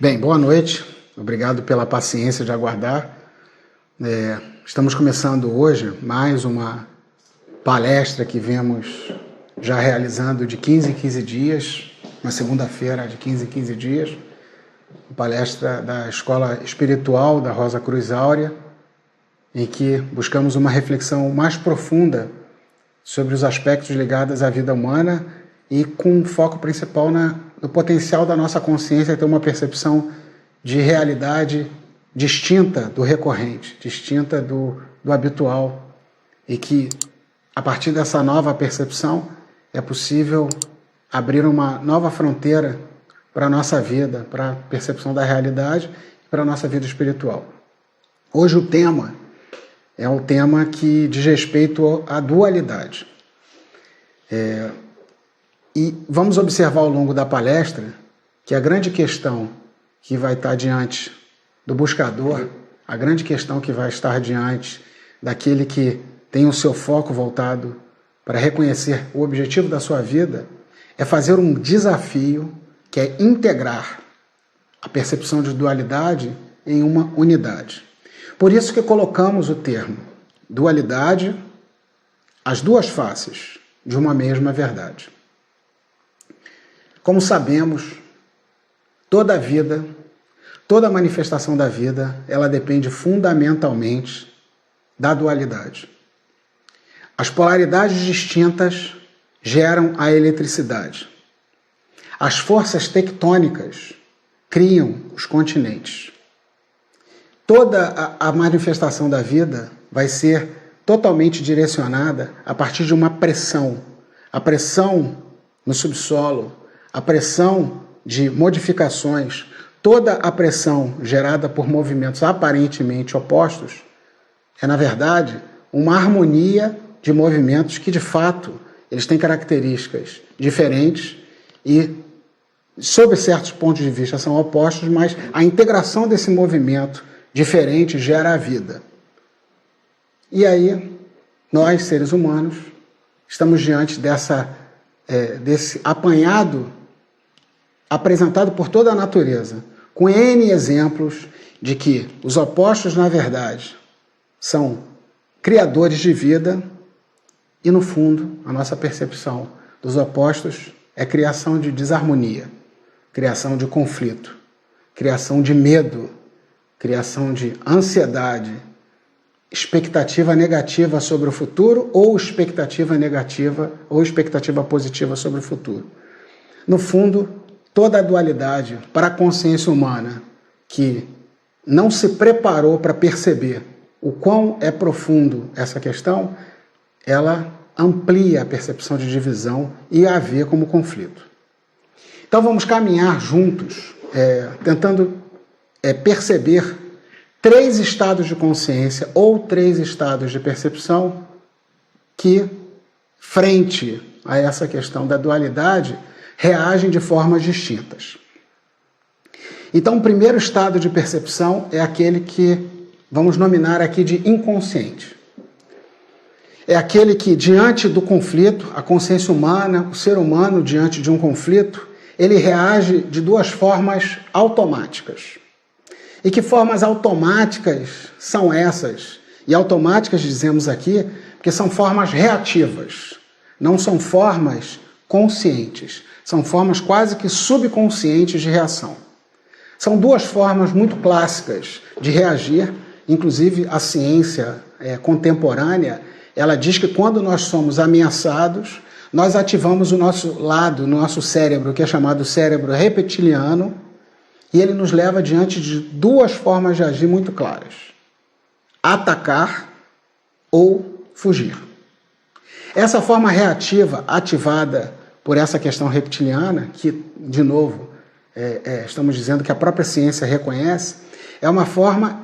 Bem, boa noite. Obrigado pela paciência de aguardar. Estamos começando hoje mais uma palestra que vemos já realizando de 15 em 15 dias, uma segunda-feira de 15 em 15 dias, palestra da Escola Espiritual da Rosa Cruz Áurea, em que buscamos uma reflexão mais profunda sobre os aspectos ligados à vida humana e com um foco principal no potencial da nossa consciência ter uma percepção de realidade distinta do recorrente, distinta do habitual, e que, a partir dessa nova percepção, é possível abrir uma nova fronteira para a nossa vida, para a percepção da realidade e para a nossa vida espiritual. Hoje o tema é um tema que diz respeito à dualidade. E vamos observar ao longo da palestra que a grande questão que vai estar diante do buscador, a grande questão que vai estar diante daquele que tem o seu foco voltado para reconhecer o objetivo da sua vida, é fazer um desafio que é integrar a percepção de dualidade em uma unidade. Por isso que colocamos o termo dualidade, as duas faces de uma mesma verdade. Como sabemos, toda a vida, toda a manifestação da vida, ela depende fundamentalmente da dualidade. As polaridades distintas geram a eletricidade. As forças tectônicas criam os continentes. Toda a manifestação da vida vai ser totalmente direcionada a partir de uma pressão. A pressão no subsolo, a pressão de modificações, toda a pressão gerada por movimentos aparentemente opostos é, na verdade, uma harmonia de movimentos que, de fato, eles têm características diferentes e, sob certos pontos de vista, são opostos, mas a integração desse movimento diferente gera a vida. E aí, nós, seres humanos, estamos diante desse apanhado apresentado por toda a natureza, com N exemplos de que os opostos, na verdade, são criadores de vida e, no fundo, a nossa percepção dos opostos é criação de desarmonia, criação de conflito, criação de medo, criação de ansiedade, expectativa negativa sobre o futuro ou expectativa negativa ou expectativa positiva sobre o futuro. No fundo, toda a dualidade para a consciência humana que não se preparou para perceber o quão é profundo essa questão, ela amplia a percepção de divisão e a vê como conflito. Então vamos caminhar juntos, tentando perceber 3 estados de consciência ou 3 estados de percepção que, frente a essa questão da dualidade, reagem de formas distintas. Então, o primeiro estado de percepção é aquele que vamos nominar aqui de inconsciente. É aquele que, diante do conflito, a consciência humana, o ser humano, diante de um conflito, ele reage de 2 formas automáticas. E que formas automáticas são essas? E automáticas, dizemos aqui, porque são formas reativas, não são formas conscientes. São formas quase que subconscientes de reação. São 2 formas muito clássicas de reagir, inclusive a ciência contemporânea, ela diz que quando nós somos ameaçados, nós ativamos o nosso lado, no nosso cérebro, que é chamado cérebro reptiliano, e ele nos leva diante de 2 formas de agir muito claras: atacar ou fugir. Essa forma reativa, ativada por essa questão reptiliana, que, de novo, estamos dizendo que a própria ciência reconhece, é uma forma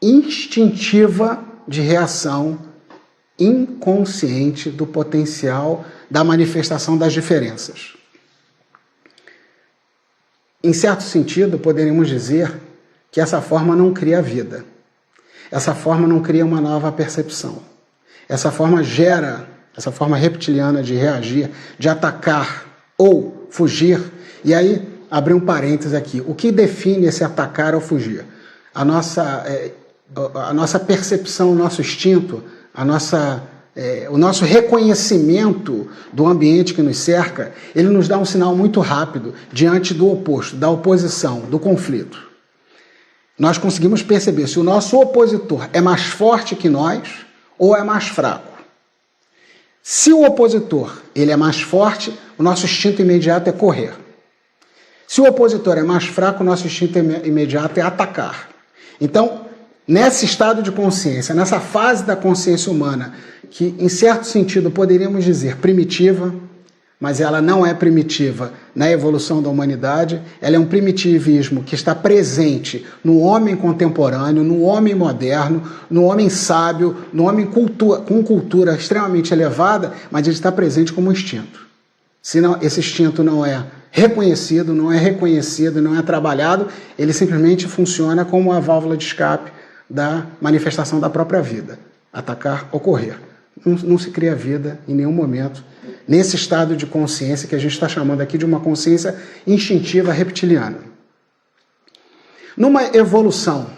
instintiva de reação inconsciente do potencial da manifestação das diferenças. Em certo sentido, poderíamos dizer que essa forma não cria vida. Essa forma não cria uma nova percepção. Essa forma reptiliana de reagir, de atacar ou fugir, e aí abrir um parênteses aqui. O que define esse atacar ou fugir? A nossa percepção, o nosso instinto, o nosso reconhecimento do ambiente que nos cerca, ele nos dá um sinal muito rápido diante do oposto, da oposição, do conflito. Nós conseguimos perceber se o nosso opositor é mais forte que nós ou é mais fraco. Se o opositor ele é mais forte, o nosso instinto imediato é correr. Se o opositor é mais fraco, o nosso instinto imediato é atacar. Então, nesse estado de consciência, nessa fase da consciência humana, que em certo sentido poderíamos dizer primitiva, mas ela não é primitiva na evolução da humanidade, ela é um primitivismo que está presente no homem contemporâneo, no homem moderno, no homem sábio, no homem com cultura extremamente elevada, mas ele está presente como instinto. Se esse instinto não é reconhecido, não é trabalhado, ele simplesmente funciona como a válvula de escape da manifestação da própria vida. Atacar ou correr. Não se cria vida em nenhum momento nesse estado de consciência que a gente está chamando aqui de uma consciência instintiva reptiliana. Numa evolução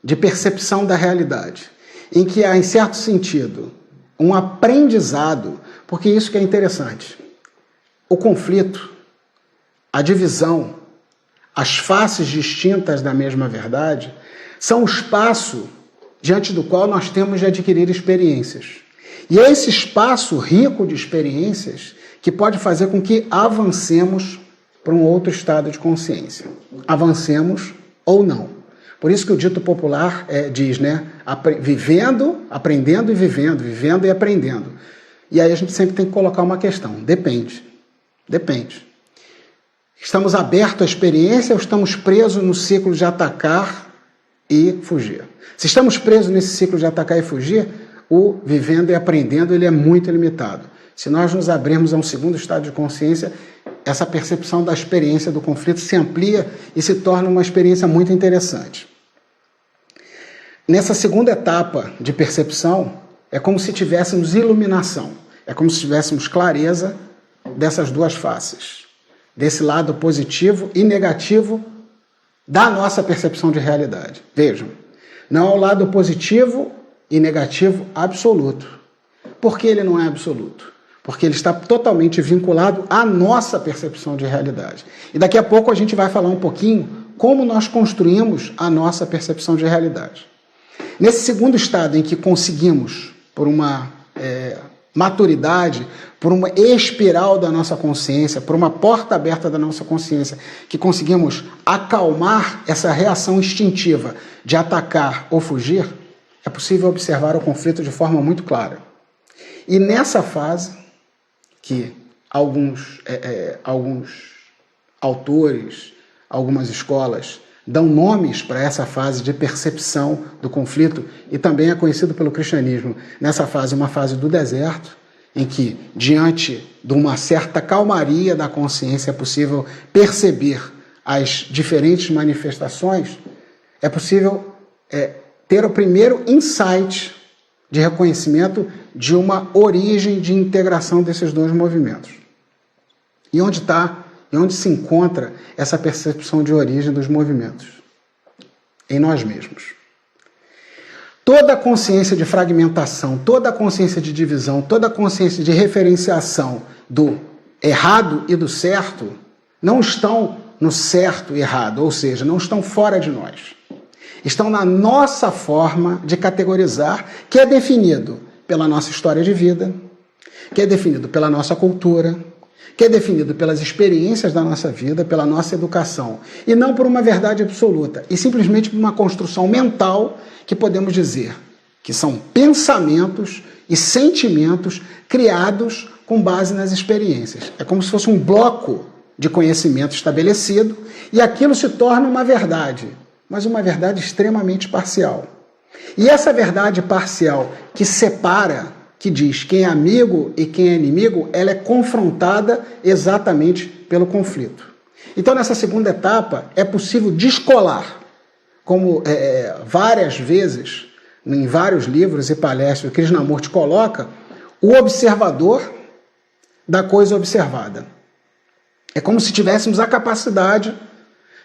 de percepção da realidade, em que há, em certo sentido, um aprendizado, porque isso que é interessante. O conflito, a divisão, as faces distintas da mesma verdade, são o espaço diante do qual nós temos de adquirir experiências. E é esse espaço rico de experiências que pode fazer com que avancemos para um outro estado de consciência. Avancemos ou não. Por isso que o dito popular diz, né? Vivendo, aprendendo e vivendo, vivendo e aprendendo. E aí a gente sempre tem que colocar uma questão. Depende. Estamos abertos à experiência ou estamos presos no ciclo de atacar e fugir? Se estamos presos nesse ciclo de atacar e fugir, o vivendo e aprendendo ele é muito limitado. Se nós nos abrirmos a um segundo estado de consciência, essa percepção da experiência do conflito se amplia e se torna uma experiência muito interessante. Nessa segunda etapa de percepção, é como se tivéssemos iluminação, é como se tivéssemos clareza dessas duas faces, desse lado positivo e negativo da nossa percepção de realidade. Vejam, não é o lado positivo e negativo absoluto. Por que ele não é absoluto? Porque ele está totalmente vinculado à nossa percepção de realidade. E daqui a pouco a gente vai falar um pouquinho como nós construímos a nossa percepção de realidade. Nesse segundo estado em que conseguimos, por uma maturidade, por uma espiral da nossa consciência, por uma porta aberta da nossa consciência, que conseguimos acalmar essa reação instintiva de atacar ou fugir, é possível observar o conflito de forma muito clara. E nessa fase, que alguns autores, algumas escolas, dão nomes para essa fase de percepção do conflito, e também é conhecido pelo cristianismo, nessa fase, uma fase do deserto, em que, diante de uma certa calmaria da consciência, é possível perceber as diferentes manifestações, é possível ter o primeiro insight de reconhecimento de uma origem de integração desses dois movimentos. E onde se encontra essa percepção de origem dos movimentos? Em nós mesmos. Toda a consciência de fragmentação, toda a consciência de divisão, toda a consciência de referenciação do errado e do certo não estão no certo e errado, ou seja, não estão fora de nós. Estão na nossa forma de categorizar, que é definido pela nossa história de vida, que é definido pela nossa cultura, que é definido pelas experiências da nossa vida, pela nossa educação, e não por uma verdade absoluta, e simplesmente por uma construção mental que podemos dizer que são pensamentos e sentimentos criados com base nas experiências. É como se fosse um bloco de conhecimento estabelecido e aquilo se torna uma verdade, mas uma verdade extremamente parcial. E essa verdade parcial que separa, que diz quem é amigo e quem é inimigo, ela é confrontada exatamente pelo conflito. Então, nessa segunda etapa, é possível descolar, como várias vezes, em vários livros e palestras, o Krishnamurti coloca, o observador da coisa observada. É como se tivéssemos a capacidade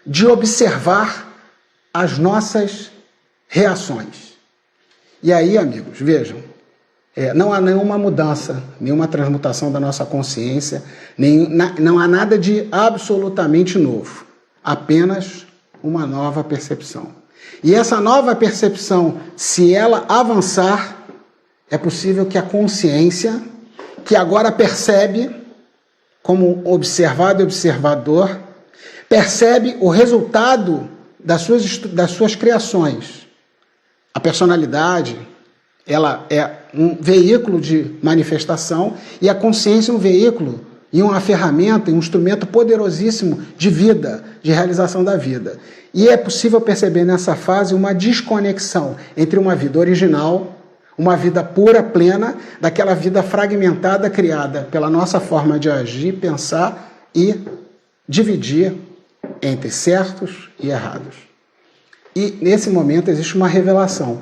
de observar as nossas reações. E aí, amigos, vejam, não há nenhuma mudança, nenhuma transmutação da nossa consciência, não há nada de absolutamente novo, apenas uma nova percepção. E essa nova percepção, se ela avançar, é possível que a consciência, que agora percebe, como observado e observador, percebe o resultado das suas criações. A personalidade, ela é um veículo de manifestação e a consciência é um veículo e uma ferramenta, um instrumento poderosíssimo de vida, de realização da vida. E é possível perceber nessa fase uma desconexão entre uma vida original, uma vida pura, plena, daquela vida fragmentada criada pela nossa forma de agir, pensar e dividir entre certos e errados. E nesse momento existe uma revelação.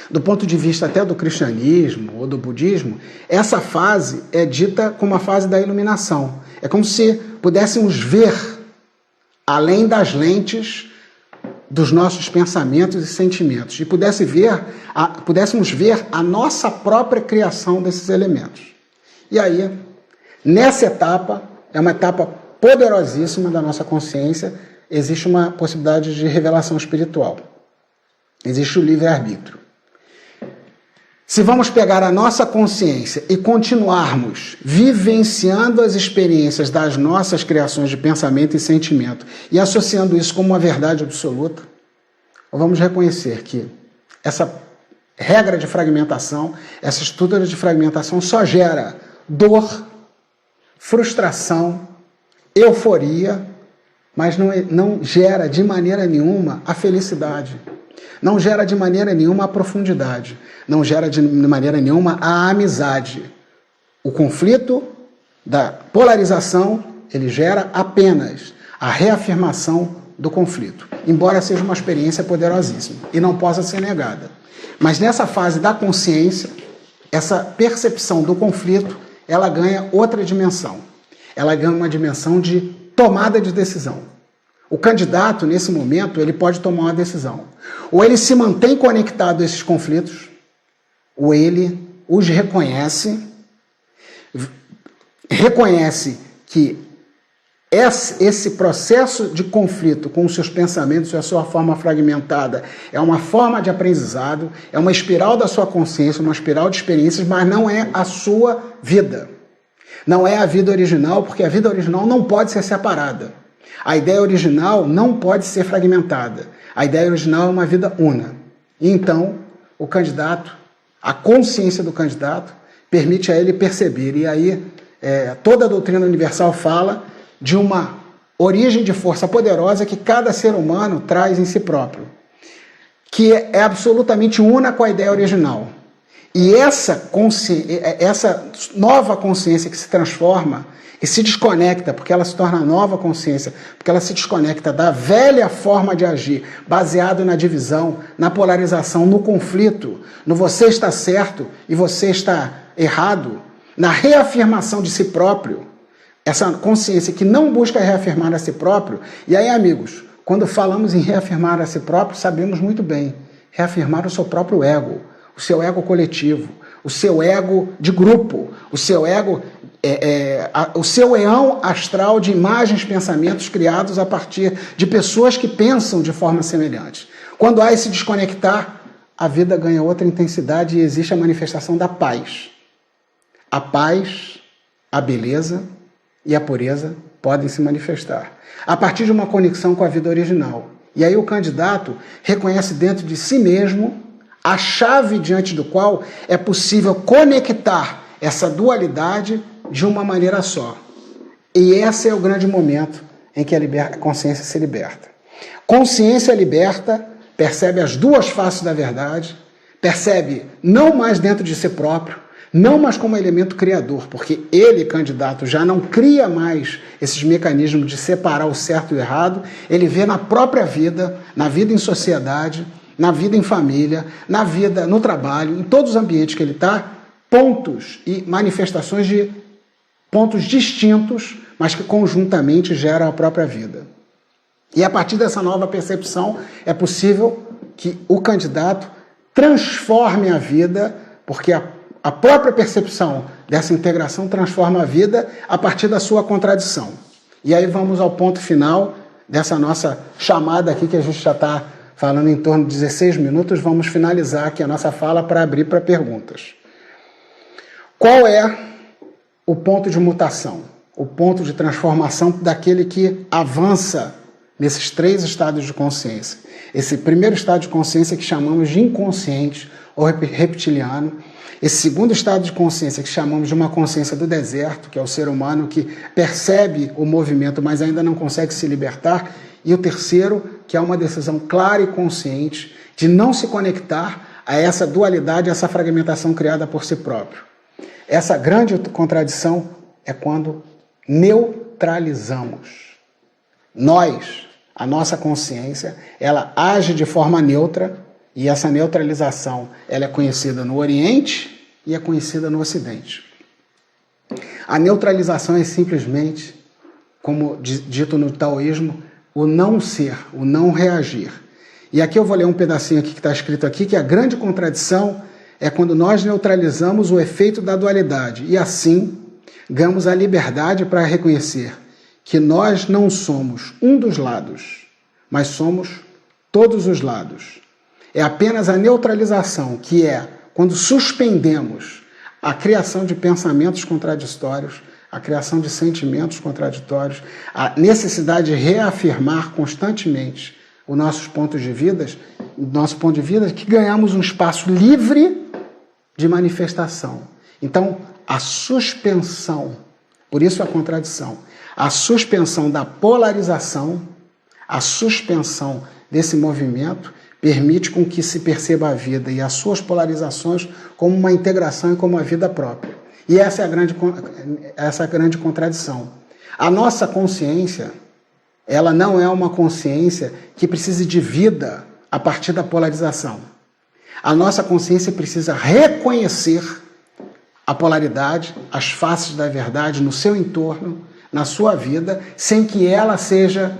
Do ponto de vista até do cristianismo ou do budismo, essa fase é dita como a fase da iluminação. É como se pudéssemos ver além das lentes dos nossos pensamentos e sentimentos e pudéssemos ver a nossa própria criação desses elementos. E aí, nessa etapa, é uma etapa poderosíssima da nossa consciência, existe uma possibilidade de revelação espiritual. Existe o livre-arbítrio. Se vamos pegar a nossa consciência e continuarmos vivenciando as experiências das nossas criações de pensamento e sentimento e associando isso como uma verdade absoluta, vamos reconhecer que essa regra de fragmentação, essa estrutura de fragmentação só gera dor, frustração, euforia, mas não gera de maneira nenhuma a felicidade. Não gera de maneira nenhuma a profundidade. Não gera de maneira nenhuma a amizade. O conflito da polarização, ele gera apenas a reafirmação do conflito. Embora seja uma experiência poderosíssima e não possa ser negada. Mas nessa fase da consciência, essa percepção do conflito, ela ganha outra dimensão. Ela ganha uma dimensão de tomada de decisão. O candidato, nesse momento, ele pode tomar uma decisão. Ou ele se mantém conectado a esses conflitos, ou ele os reconhece que esse processo de conflito com os seus pensamentos e a sua forma fragmentada é uma forma de aprendizado, é uma espiral da sua consciência, uma espiral de experiências, mas não é a sua vida. Não é a vida original, porque a vida original não pode ser separada. A ideia original não pode ser fragmentada. A ideia original é uma vida una. E então, o candidato, a consciência do candidato, permite a ele perceber. E aí, toda a doutrina universal fala de uma origem de força poderosa que cada ser humano traz em si próprio, que é absolutamente una com a ideia original. E essa nova consciência que se transforma e se desconecta, porque ela se torna nova consciência, porque ela se desconecta da velha forma de agir, baseado na divisão, na polarização, no conflito, no você está certo e você está errado, na reafirmação de si próprio, essa consciência que não busca reafirmar a si próprio. E aí, amigos, quando falamos em reafirmar a si próprio, sabemos muito bem, reafirmar o seu próprio ego, o seu ego coletivo, o seu ego de grupo, o seu ego, o seu eão astral de imagens, pensamentos criados a partir de pessoas que pensam de forma semelhante. Quando há esse desconectar, a vida ganha outra intensidade e existe a manifestação da paz. A paz, a beleza e a pureza podem se manifestar a partir de uma conexão com a vida original. E aí o candidato reconhece dentro de si mesmo a chave diante do qual é possível conectar essa dualidade de uma maneira só. E esse é o grande momento em que a consciência se liberta. Consciência liberta percebe as duas faces da verdade, percebe não mais dentro de si próprio, não mais como elemento criador, porque ele, candidato, já não cria mais esses mecanismos de separar o certo e o errado, ele vê na própria vida, na vida em sociedade, na vida em família, na vida no trabalho, em todos os ambientes que ele está, pontos e manifestações de pontos distintos, mas que conjuntamente geram a própria vida. E a partir dessa nova percepção é possível que o candidato transforme a vida, porque a própria percepção dessa integração transforma a vida a partir da sua contradição. E aí vamos ao ponto final dessa nossa chamada aqui, que a gente já está falando em torno de 16 minutos, vamos finalizar aqui a nossa fala para abrir para perguntas. Qual é o ponto de mutação, o ponto de transformação daquele que avança nesses 3 estados de consciência? Esse primeiro estado de consciência que chamamos de inconsciente ou reptiliano, esse segundo estado de consciência que chamamos de uma consciência do deserto, que é o ser humano que percebe o movimento, mas ainda não consegue se libertar, e o terceiro, que é uma decisão clara e consciente de não se conectar a essa dualidade, a essa fragmentação criada por si próprio. Essa grande contradição é quando neutralizamos. Nós, a nossa consciência, ela age de forma neutra, e essa neutralização ela é conhecida no Oriente e é conhecida no Ocidente. A neutralização é simplesmente, como dito no taoísmo, o não ser, o não reagir. E aqui eu vou ler um pedacinho aqui que está escrito aqui, que a grande contradição é quando nós neutralizamos o efeito da dualidade e assim ganhamos a liberdade para reconhecer que nós não somos um dos lados, mas somos todos os lados. É apenas a neutralização, que é quando suspendemos a criação de pensamentos contraditórios, a criação de sentimentos contraditórios, a necessidade de reafirmar constantemente os nossos pontos de vida, que ganhamos um espaço livre de manifestação. Então, a suspensão, por isso a contradição, a suspensão da polarização, a suspensão desse movimento, permite com que se perceba a vida e as suas polarizações como uma integração e como a vida própria. E essa é a grande contradição. A nossa consciência, ela não é uma consciência que precise de vida a partir da polarização. A nossa consciência precisa reconhecer a polaridade, as faces da verdade no seu entorno, na sua vida, sem que ela seja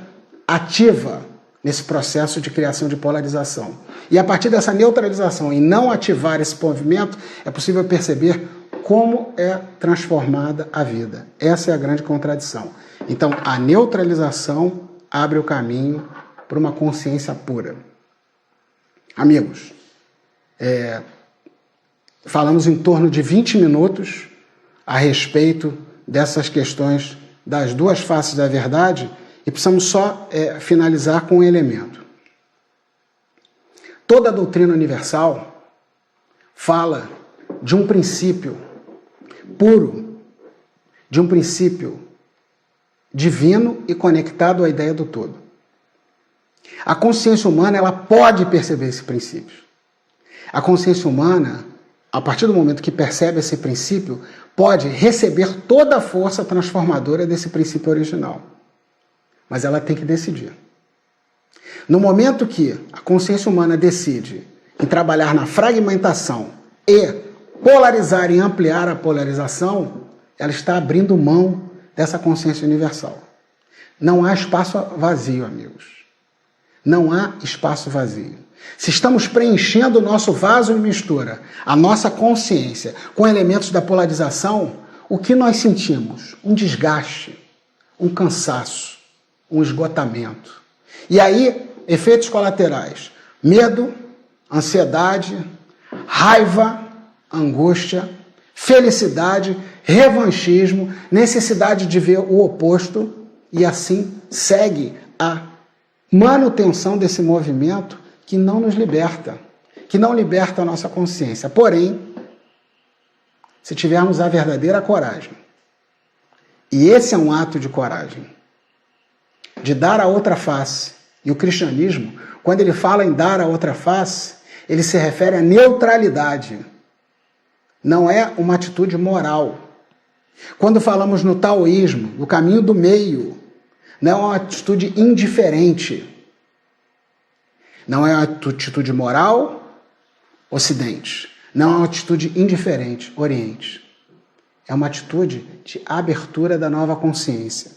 ativa nesse processo de criação de polarização. E a partir dessa neutralização e não ativar esse movimento, é possível perceber como é transformada a vida. Essa é a grande contradição. Então, a neutralização abre o caminho para uma consciência pura. Amigos, falamos em torno de 20 minutos a respeito dessas questões das 2 faces da verdade e precisamos só finalizar com um elemento. Toda a doutrina universal fala de um princípio puro, de um princípio divino e conectado à ideia do todo. A consciência humana ela pode perceber esse princípio. A consciência humana, a partir do momento que percebe esse princípio, pode receber toda a força transformadora desse princípio original. Mas ela tem que decidir. No momento que a consciência humana decide em trabalhar na fragmentação e polarizar e ampliar a polarização, ela está abrindo mão dessa consciência universal. Não há espaço vazio, amigos. Não há espaço vazio. Se estamos preenchendo o nosso vaso de mistura, a nossa consciência, com elementos da polarização, o que nós sentimos? Um desgaste, um cansaço, um esgotamento. E aí, efeitos colaterais: medo, ansiedade, raiva, angústia, felicidade, revanchismo, necessidade de ver o oposto, e assim segue a manutenção desse movimento que não nos liberta, que não liberta a nossa consciência. Porém, se tivermos a verdadeira coragem, e esse é um ato de coragem, de dar a outra face, e o cristianismo, quando ele fala em dar a outra face, ele se refere à neutralidade. Não é uma atitude moral. Quando falamos no taoísmo, no caminho do meio, não é uma atitude indiferente. Não é uma atitude moral, Ocidente. Não é uma atitude indiferente, Oriente. é uma atitude de abertura da nova consciência.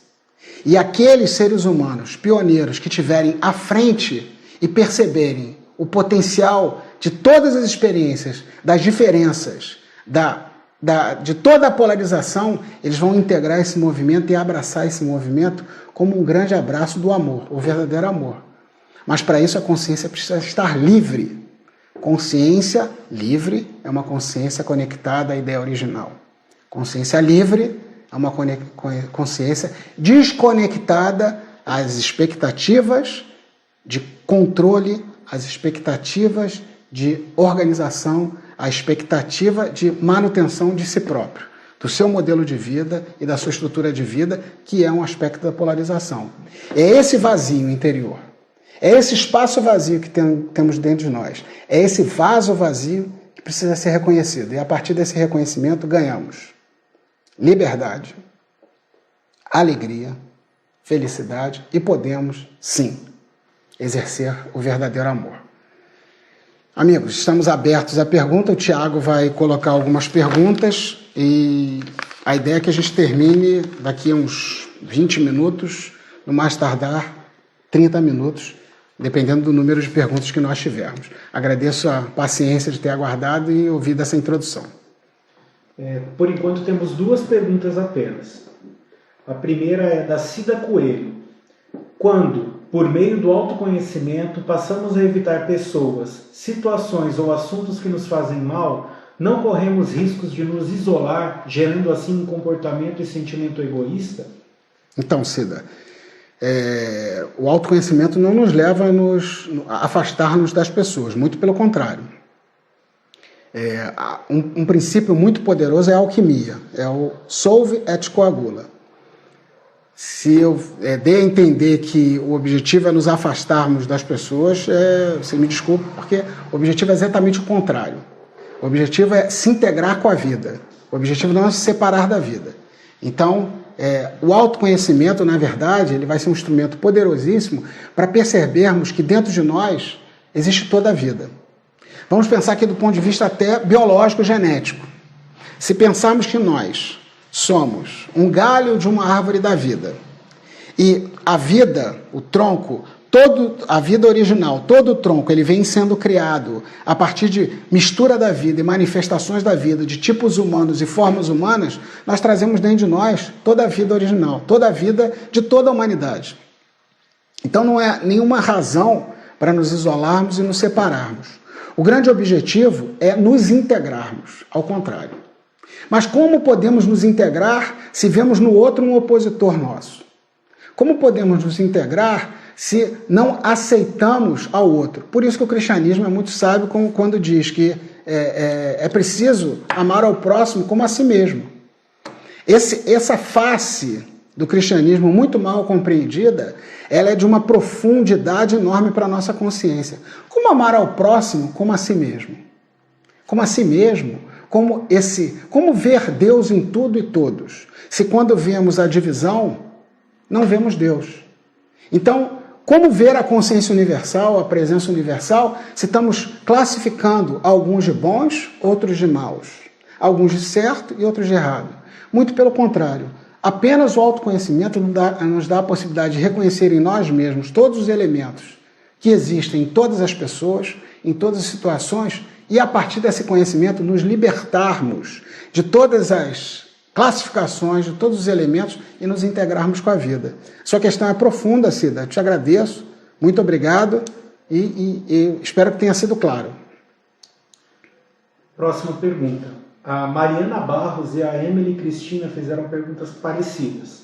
E aqueles seres humanos pioneiros que estiverem à frente e perceberem o potencial de todas as experiências, das diferenças, de toda a polarização, eles vão integrar esse movimento e abraçar esse movimento como um grande abraço do amor, o verdadeiro amor. Mas para isso a consciência precisa estar livre. Consciência livre é uma consciência conectada à ideia original. Consciência livre é uma consciência desconectada às expectativas de controle, às expectativas de organização, à expectativa de manutenção de si próprio, do seu modelo de vida e da sua estrutura de vida, que é um aspecto da polarização. É esse vazio interior, é esse espaço vazio que temos dentro de nós, é esse vaso vazio que precisa ser reconhecido. E a partir desse reconhecimento ganhamos liberdade, alegria, felicidade e podemos, sim, exercer o verdadeiro amor. Amigos, estamos abertos à pergunta. O Tiago vai colocar algumas perguntas e a ideia é que a gente termine daqui a uns 20 minutos, no mais tardar 30 minutos, dependendo do número de perguntas que nós tivermos. Agradeço a paciência de ter aguardado e ouvido essa introdução. Por enquanto temos 2 perguntas apenas. A primeira é da Cida Coelho. Quando, por meio do autoconhecimento, passamos a evitar pessoas, situações ou assuntos que nos fazem mal, não corremos riscos de nos isolar, gerando assim um comportamento e sentimento egoísta? Então, Cida, o autoconhecimento não nos leva a afastar-nos das pessoas, muito pelo contrário. Um princípio muito poderoso é a alquimia, é o solve et coagula. Se eu dei a entender que o objetivo é nos afastarmos das pessoas, você me desculpe, porque o objetivo é exatamente o contrário. O objetivo é se integrar com a vida. O objetivo não é se separar da vida. Então, o autoconhecimento, na verdade, ele vai ser um instrumento poderosíssimo para percebermos que dentro de nós existe toda a vida. Vamos pensar aqui do ponto de vista até biológico, genético. Se pensarmos que nós somos um galho de uma árvore da vida e a vida, o tronco, a vida original, todo o tronco, ele vem sendo criado a partir de mistura da vida e manifestações da vida, de tipos humanos e formas humanas, nós trazemos dentro de nós toda a vida original, toda a vida de toda a humanidade. Então não é nenhuma razão para nos isolarmos e nos separarmos. O grande objetivo é nos integrarmos, ao contrário. Mas como podemos nos integrar se vemos no outro um opositor nosso? Como podemos nos integrar se não aceitamos ao outro? Por isso que o cristianismo é muito sábio quando diz que é preciso amar ao próximo como a si mesmo. Essa face do cristianismo muito mal compreendida, ela é de uma profundidade enorme para a nossa consciência. Como amar ao próximo como a si mesmo? Como a si mesmo? Como ver Deus em tudo e todos? Se quando vemos a divisão, não vemos Deus. Então, como ver a consciência universal, a presença universal, se estamos classificando alguns de bons, outros de maus, alguns de certo e outros de errado? Muito pelo contrário. Apenas o autoconhecimento nos dá a possibilidade de reconhecer em nós mesmos todos os elementos que existem em todas as pessoas, em todas as situações, e a partir desse conhecimento nos libertarmos de todas as classificações, de todos os elementos e nos integrarmos com a vida. Sua questão é profunda, Cida. Te agradeço, muito obrigado e espero que tenha sido claro. Próxima pergunta. A Mariana Barros e a Emily Cristina fizeram perguntas parecidas.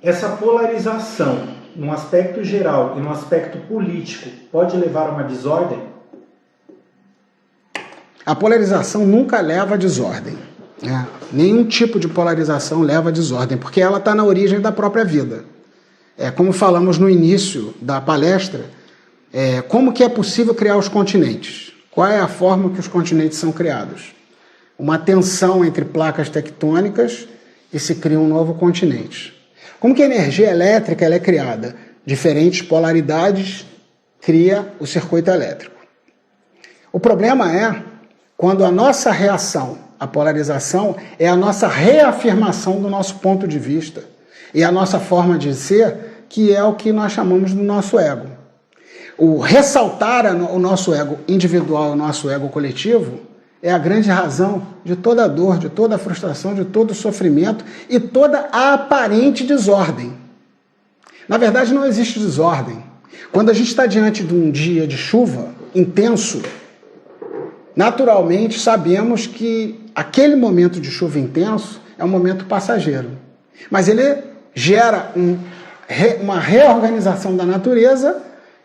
Essa polarização, num aspecto geral e num aspecto político, pode levar a uma desordem? A polarização nunca leva a desordem. Nenhum tipo de polarização leva a desordem, porque ela está na origem da própria vida. Como falamos no início da palestra, como que é possível criar os continentes? Qual é a forma que os continentes são criados? Uma tensão entre placas tectônicas e se cria um novo continente. Como que a energia elétrica ela é criada? Diferentes polaridades cria o circuito elétrico. O problema é quando a nossa reação a polarização é a nossa reafirmação do nosso ponto de vista e a nossa forma de ser, que é o que nós chamamos do nosso ego. O ressaltar o nosso ego individual, o nosso ego coletivo, é a grande razão de toda a dor, de toda a frustração, de todo o sofrimento e toda a aparente desordem. Na verdade, não existe desordem. Quando a gente está diante de um dia de chuva intenso, naturalmente sabemos que aquele momento de chuva intenso é um momento passageiro. Mas ele gera uma reorganização da natureza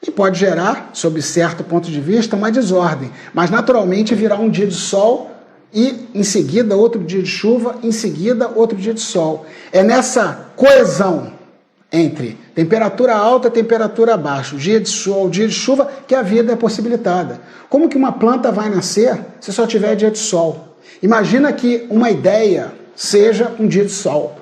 e pode gerar, sob certo ponto de vista, uma desordem. Mas naturalmente virá um dia de sol e em seguida outro dia de chuva, em seguida outro dia de sol. É nessa coesão entre temperatura alta e temperatura baixa, dia de sol, dia de chuva, que a vida é possibilitada. Como que uma planta vai nascer se só tiver dia de sol? Imagina que uma ideia seja um dia de sol.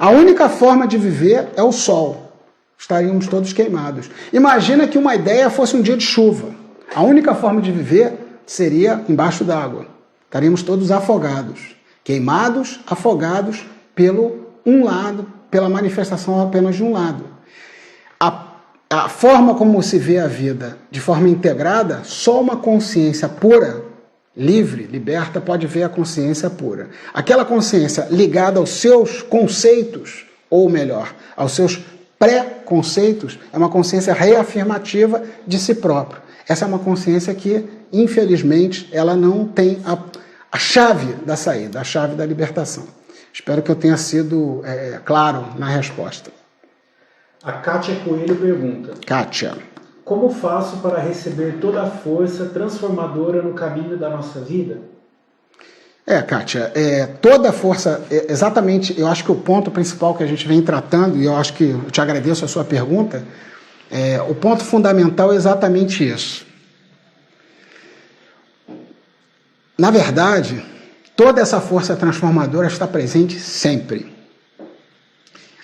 A única forma de viver é o sol. Estaríamos todos queimados. Imagina que uma ideia fosse um dia de chuva. A única forma de viver seria embaixo d'água. Estaríamos todos afogados. Queimados, afogados pela manifestação apenas de um lado. A forma como se vê a vida de forma integrada, só uma consciência pura, livre, liberta, pode ver a consciência pura. Aquela consciência ligada aos seus conceitos, ou melhor, aos seus pré-conceitos, é uma consciência reafirmativa de si próprio. Essa é uma consciência que, infelizmente, ela não tem a chave da saída, a chave da libertação. Espero que eu tenha sido claro na resposta. A Kátia Coelho pergunta: Kátia, como faço para receber toda a força transformadora no caminho da nossa vida? Kátia, toda a força, exatamente, eu acho que o ponto principal que a gente vem tratando, e eu acho que eu te agradeço a sua pergunta, o ponto fundamental é exatamente isso. Na verdade, toda essa força transformadora está presente sempre.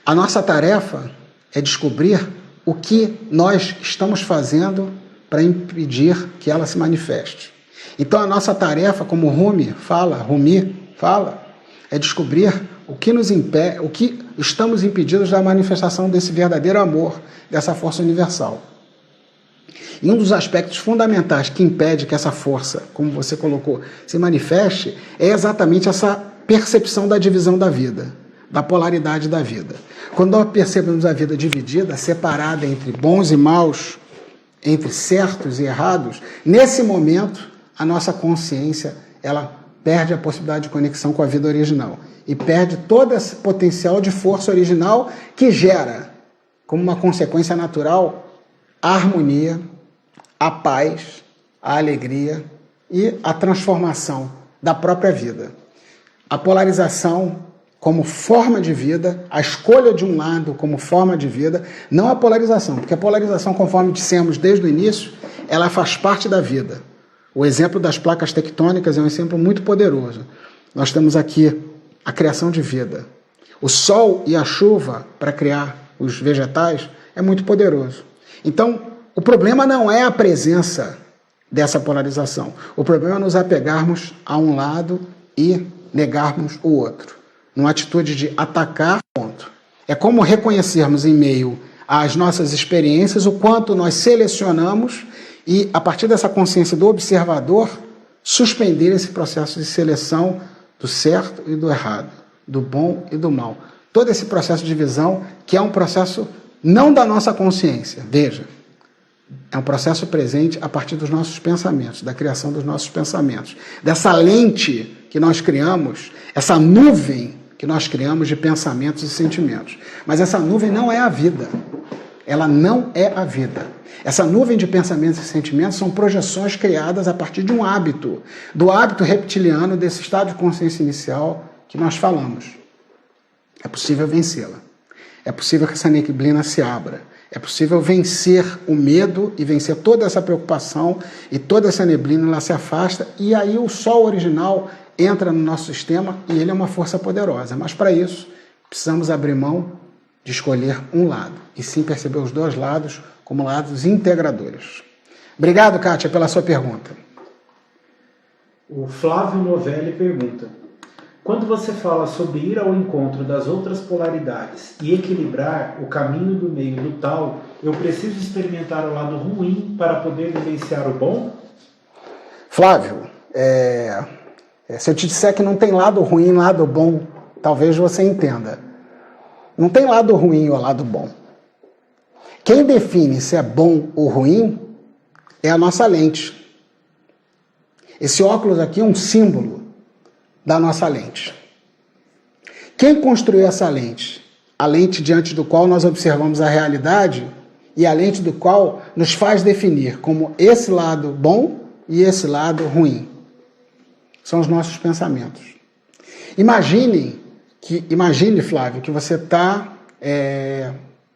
A nossa tarefa é descobrir o que nós estamos fazendo para impedir que ela se manifeste. Então a nossa tarefa, como Rumi fala, é descobrir o que nos impede, o que estamos impedidos da manifestação desse verdadeiro amor, dessa força universal. E um dos aspectos fundamentais que impede que essa força, como você colocou, se manifeste, é exatamente essa percepção da divisão da vida, da polaridade da vida. Quando nós percebemos a vida dividida, separada entre bons e maus, entre certos e errados, nesse momento a nossa consciência ela perde a possibilidade de conexão com a vida original e perde todo esse potencial de força original que gera, como uma consequência natural, a harmonia, a paz, a alegria e a transformação da própria vida. A polarização como forma de vida, a escolha de um lado como forma de vida, não a polarização, porque a polarização, conforme dissemos desde o início, ela faz parte da vida. O exemplo das placas tectônicas é um exemplo muito poderoso. Nós temos aqui a criação de vida. O sol e a chuva para criar os vegetais é muito poderoso. Então, o problema não é a presença dessa polarização. O problema é nos apegarmos a um lado e negarmos o outro, numa atitude de atacar, ponto. É como reconhecermos em meio às nossas experiências o quanto nós selecionamos e, a partir dessa consciência do observador, suspender esse processo de seleção do certo e do errado, do bom e do mal. Todo esse processo de visão, que é um processo não da nossa consciência, veja, é um processo presente a partir dos nossos pensamentos, da criação dos nossos pensamentos. Dessa lente que nós criamos, essa nuvem que nós criamos de pensamentos e sentimentos. Mas essa nuvem não é a vida. Ela não é a vida. Essa nuvem de pensamentos e sentimentos são projeções criadas a partir de um hábito, do hábito reptiliano, desse estado de consciência inicial que nós falamos. É possível vencê-la. É possível que essa neblina se abra. É possível vencer o medo e vencer toda essa preocupação e toda essa neblina, ela se afasta e aí o sol original entra no nosso sistema e ele é uma força poderosa. Mas para isso, precisamos abrir mão de escolher um lado e sim perceber os dois lados como lados integradores. Obrigado, Kátia, pela sua pergunta. O Flávio Novelli pergunta: quando você fala sobre ir ao encontro das outras polaridades e equilibrar o caminho do meio do tal, eu preciso experimentar o lado ruim para poder vivenciar o bom? Flávio, se eu te disser que não tem lado ruim e lado bom, talvez você entenda. Não tem lado ruim ou lado bom. Quem define se é bom ou ruim é a nossa lente. Esse óculos aqui é um símbolo da nossa lente. Quem construiu essa lente? A lente diante do qual nós observamos a realidade e a lente do qual nos faz definir como esse lado bom e esse lado ruim. São os nossos pensamentos. Imagine, Flávio, que você está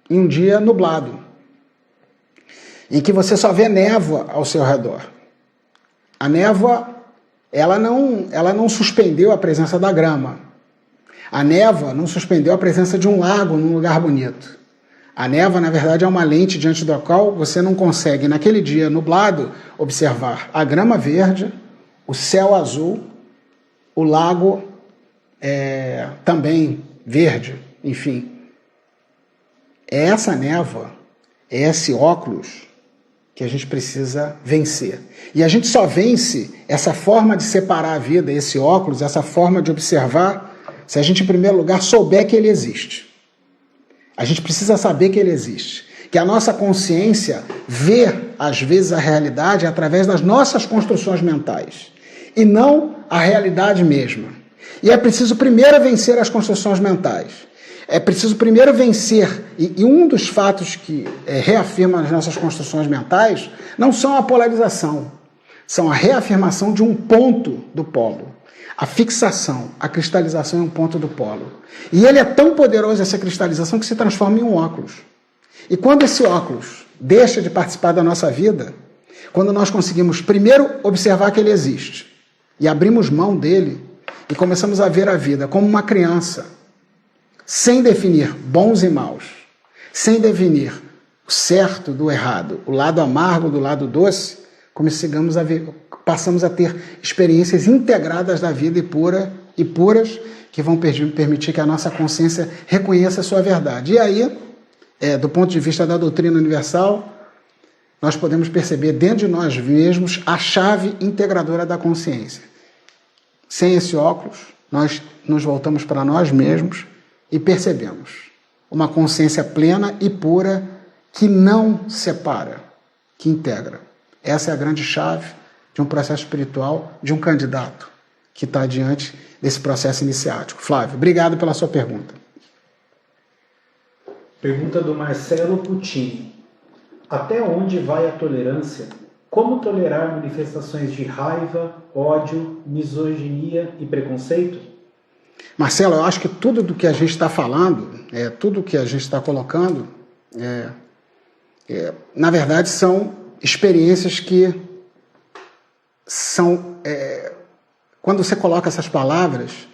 em um dia nublado, em que você só vê névoa ao seu redor. A névoa, ela não suspendeu a presença da grama. A névoa não suspendeu a presença de um lago num lugar bonito. A névoa, na verdade, é uma lente diante da qual você não consegue, naquele dia nublado, observar a grama verde, o céu azul, o lago também verde, enfim. É essa névoa, é esse óculos que a gente precisa vencer. E a gente só vence essa forma de separar a vida, esse óculos, essa forma de observar, se a gente, em primeiro lugar, souber que ele existe. A gente precisa saber que ele existe. Que a nossa consciência vê, às vezes, a realidade através das nossas construções mentais. E não a realidade mesma. E é preciso primeiro vencer as construções mentais. É preciso primeiro vencer, e um dos fatos que reafirma as nossas construções mentais não são a polarização, são a reafirmação de um ponto do polo. A fixação, a cristalização é um ponto do polo. E ele é tão poderoso, essa cristalização, que se transforma em um óculos. E quando esse óculos deixa de participar da nossa vida, quando nós conseguimos primeiro observar que ele existe, e abrimos mão dele, e começamos a ver a vida como uma criança, sem definir bons e maus, sem definir o certo do errado, o lado amargo do lado doce, passamos a ter experiências integradas da vida e puras, que vão permitir que a nossa consciência reconheça a sua verdade. E aí, do ponto de vista da doutrina universal, nós podemos perceber dentro de nós mesmos a chave integradora da consciência. Sem esse óculos, nós nos voltamos para nós mesmos e percebemos uma consciência plena e pura que não separa, que integra. Essa é a grande chave de um processo espiritual, de um candidato que está diante desse processo iniciático. Flávio, obrigado pela sua pergunta. Pergunta do Marcelo Puccini. Até onde vai a tolerância? Como tolerar manifestações de raiva, ódio, misoginia e preconceito? Marcelo, eu acho que tudo do que a gente está falando, tudo que a gente está colocando, na verdade são experiências que são... quando você coloca essas palavras,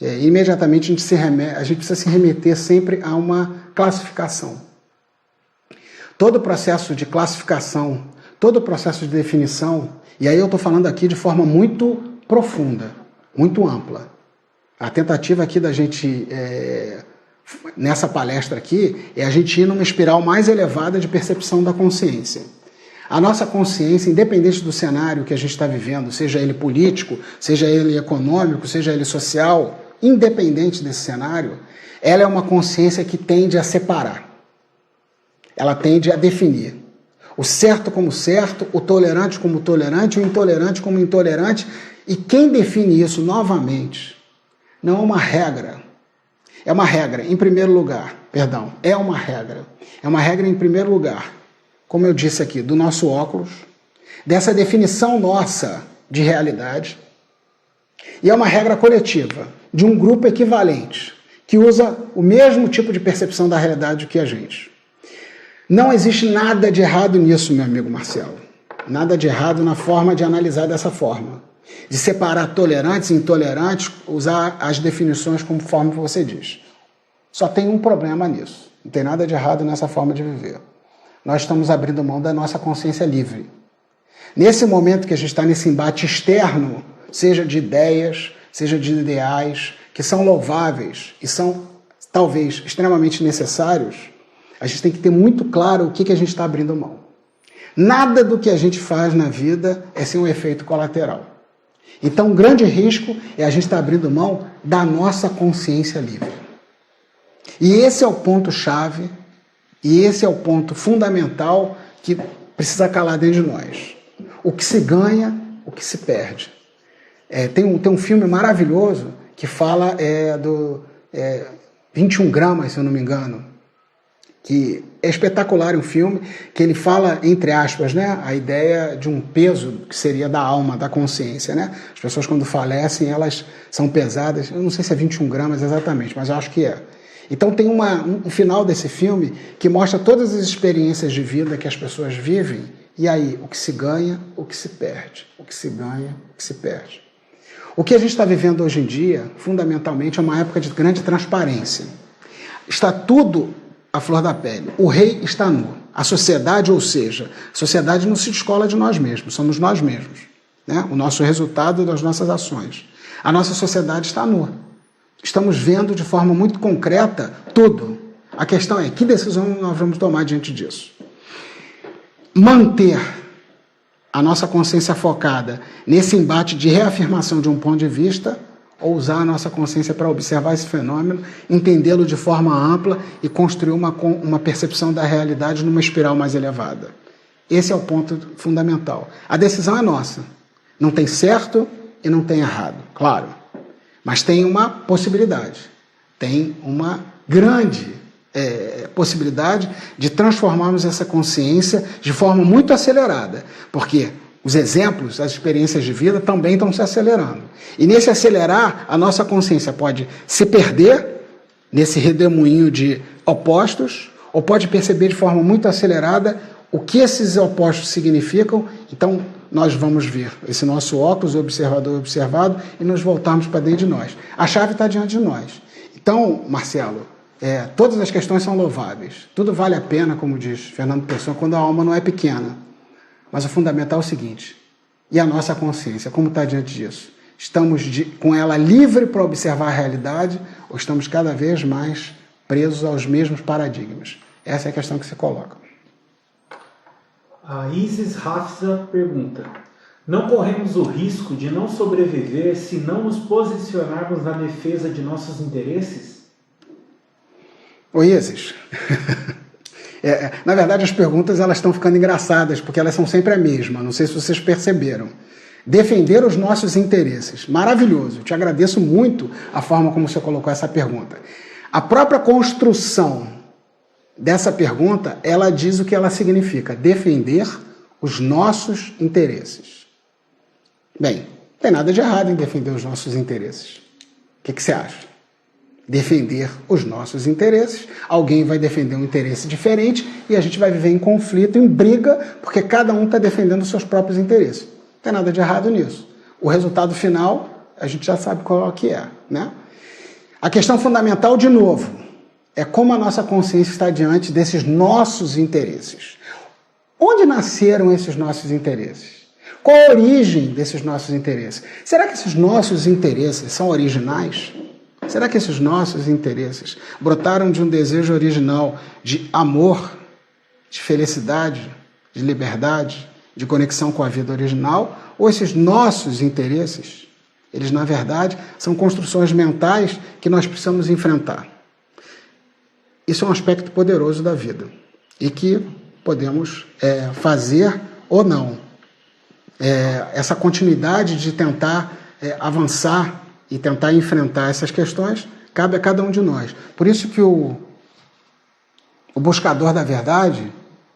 imediatamente a gente precisa se remeter sempre a uma classificação. Todo o processo de classificação, todo o processo de definição, e aí eu estou falando aqui de forma muito profunda, muito ampla. A tentativa aqui da gente, nessa palestra aqui, é a gente ir numa espiral mais elevada de percepção da consciência. A nossa consciência, independente do cenário que a gente está vivendo, seja ele político, seja ele econômico, seja ele social, independente desse cenário, ela é uma consciência que tende a separar. Ela tende a definir o certo como certo, o tolerante como tolerante, o intolerante como intolerante. E quem define isso novamente não é uma regra. É uma regra, em primeiro lugar. É uma regra. É uma regra, em primeiro lugar, como eu disse aqui, do nosso óculos, dessa definição nossa de realidade. E é uma regra coletiva, de um grupo equivalente, que usa o mesmo tipo de percepção da realidade que a gente. Não existe nada de errado nisso, meu amigo Marcelo. Nada de errado na forma de analisar dessa forma. De separar tolerantes e intolerantes, usar as definições conforme você diz. Só tem um problema nisso. Não tem nada de errado nessa forma de viver. Nós estamos abrindo mão da nossa consciência livre. Nesse momento que a gente está nesse embate externo, seja de ideias, seja de ideais, que são louváveis e são talvez extremamente necessários, a gente tem que ter muito claro o que a gente está abrindo mão. Nada do que a gente faz na vida é sem um efeito colateral. Então, um grande risco é a gente estar abrindo mão da nossa consciência livre. E esse é o ponto-chave, e esse é o ponto fundamental que precisa calar dentro de nós. O que se ganha, o que se perde. Tem um filme maravilhoso que fala do 21 gramas, se eu não me engano, que é espetacular, um filme que ele fala, entre aspas, né, a ideia de um peso que seria da alma, da consciência, né? As pessoas quando falecem, elas são pesadas, eu não sei se é 21 gramas exatamente, mas eu acho que é. Então tem um final desse filme que mostra todas as experiências de vida que as pessoas vivem, e aí o que se ganha, o que se perde, o que se ganha, o que se perde. O que a gente está vivendo hoje em dia, fundamentalmente, é uma época de grande transparência. Está tudo à flor da pele. O rei está nu. A sociedade, ou seja, a sociedade não se descola de nós mesmos, somos nós mesmos, né? O nosso resultado das nossas ações. A nossa sociedade está nua. Estamos vendo de forma muito concreta tudo. A questão é, que decisão nós vamos tomar diante disso? Manter a nossa consciência focada nesse embate de reafirmação de um ponto de vista, ou usar a nossa consciência para observar esse fenômeno, entendê-lo de forma ampla e construir uma percepção da realidade numa espiral mais elevada. Esse é o ponto fundamental. A decisão é nossa. Não tem certo e não tem errado, claro. Mas tem uma possibilidade. Tem uma grande possibilidade de transformarmos essa consciência de forma muito acelerada. Porque os exemplos, as experiências de vida também estão se acelerando. E nesse acelerar, a nossa consciência pode se perder nesse redemoinho de opostos, ou pode perceber de forma muito acelerada o que esses opostos significam. Então, nós vamos ver esse nosso óculos, observador observado, e nos voltarmos para dentro de nós. A chave está diante de nós. Então, Marcelo, todas as questões são louváveis. Tudo vale a pena, como diz Fernando Pessoa, quando a alma não é pequena. Mas o fundamental é o seguinte, e a nossa consciência, como está diante disso? Estamos com ela livre para observar a realidade ou estamos cada vez mais presos aos mesmos paradigmas? Essa é a questão que se coloca. A Isis Hafsa pergunta: não corremos o risco de não sobreviver se não nos posicionarmos na defesa de nossos interesses? Oi, Isis. Na verdade, as perguntas elas estão ficando engraçadas, porque elas são sempre a mesma. Não sei se vocês perceberam. Defender os nossos interesses. Maravilhoso. Te agradeço muito a forma como você colocou essa pergunta. A própria construção dessa pergunta, ela diz o que ela significa. Defender os nossos interesses. Bem, não tem nada de errado em defender os nossos interesses. O que você acha? Defender os nossos interesses, alguém vai defender um interesse diferente e a gente vai viver em conflito, em briga, porque cada um está defendendo os seus próprios interesses. Não tem nada de errado nisso. O resultado final, a gente já sabe qual é que é, né? A questão fundamental, de novo, é como a nossa consciência está diante desses nossos interesses. Onde nasceram esses nossos interesses? Qual a origem desses nossos interesses? Será que esses nossos interesses são originais? Será que esses nossos interesses brotaram de um desejo original de amor, de felicidade, de liberdade, de conexão com a vida original? Ou esses nossos interesses, eles na verdade são construções mentais que nós precisamos enfrentar? Isso é um aspecto poderoso da vida e que podemos fazer ou não. Essa continuidade de tentar avançar e tentar enfrentar essas questões, cabe a cada um de nós. Por isso que o buscador da verdade,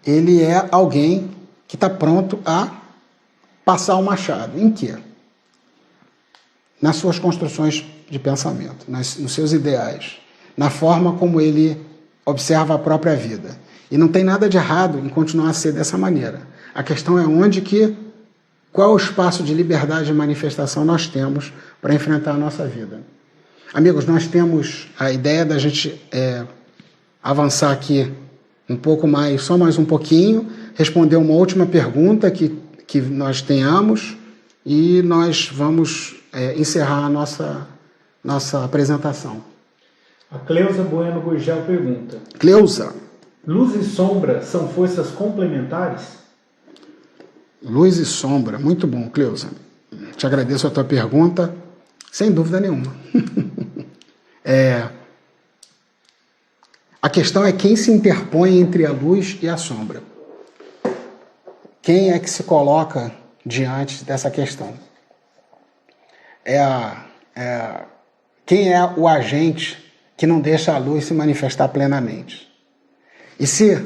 ele é alguém que está pronto a passar o machado. Em quê? Nas suas construções de pensamento, nos seus ideais, na forma como ele observa a própria vida. E não tem nada de errado em continuar a ser dessa maneira. A questão é qual é o espaço de liberdade de manifestação nós temos para enfrentar a nossa vida. Amigos, nós temos a ideia da gente avançar aqui um pouco mais, só mais um pouquinho, responder uma última pergunta que nós tenhamos, e nós vamos encerrar a nossa apresentação. A Cleusa Bueno Gurgel pergunta: Cleusa. Luz e sombra são forças complementares? Luz e sombra, muito bom, Cleusa. Te agradeço a tua pergunta, sem dúvida nenhuma. A questão é quem se interpõe entre a luz e a sombra. Quem é que se coloca diante dessa questão? Quem é o agente que não deixa a luz se manifestar plenamente? E se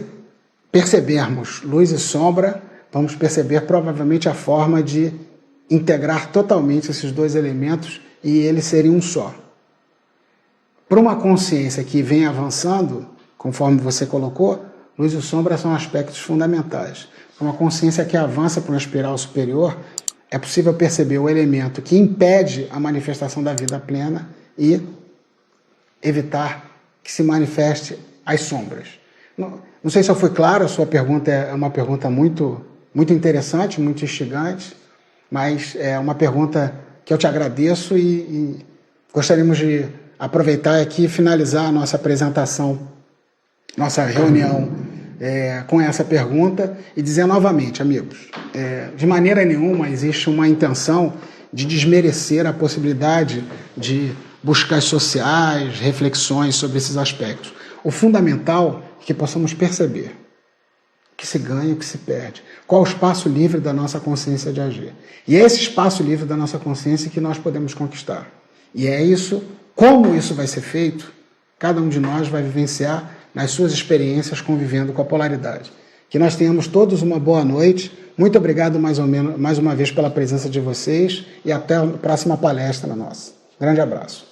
percebermos luz e sombra, vamos perceber provavelmente a forma de integrar totalmente esses dois elementos e eles serem um só. Para uma consciência que vem avançando, conforme você colocou, luz e sombra são aspectos fundamentais. Para uma consciência que avança para uma espiral superior, é possível perceber o elemento que impede a manifestação da vida plena e evitar que se manifeste as sombras. Não sei se eu fui claro, a sua pergunta é uma pergunta muito, muito interessante, muito instigante, mas é uma pergunta que eu te agradeço e gostaríamos de aproveitar aqui e finalizar a nossa apresentação, nossa reunião com essa pergunta e dizer novamente, amigos, de maneira nenhuma existe uma intenção de desmerecer a possibilidade de buscas sociais, reflexões sobre esses aspectos. O fundamental é que possamos perceber o que se ganha e o que se perde. Qual o espaço livre da nossa consciência de agir. E é esse espaço livre da nossa consciência que nós podemos conquistar. E é isso, como isso vai ser feito, cada um de nós vai vivenciar nas suas experiências convivendo com a polaridade. Que nós tenhamos todos uma boa noite. Muito obrigado mais uma vez pela presença de vocês e até a próxima palestra nossa. Grande abraço.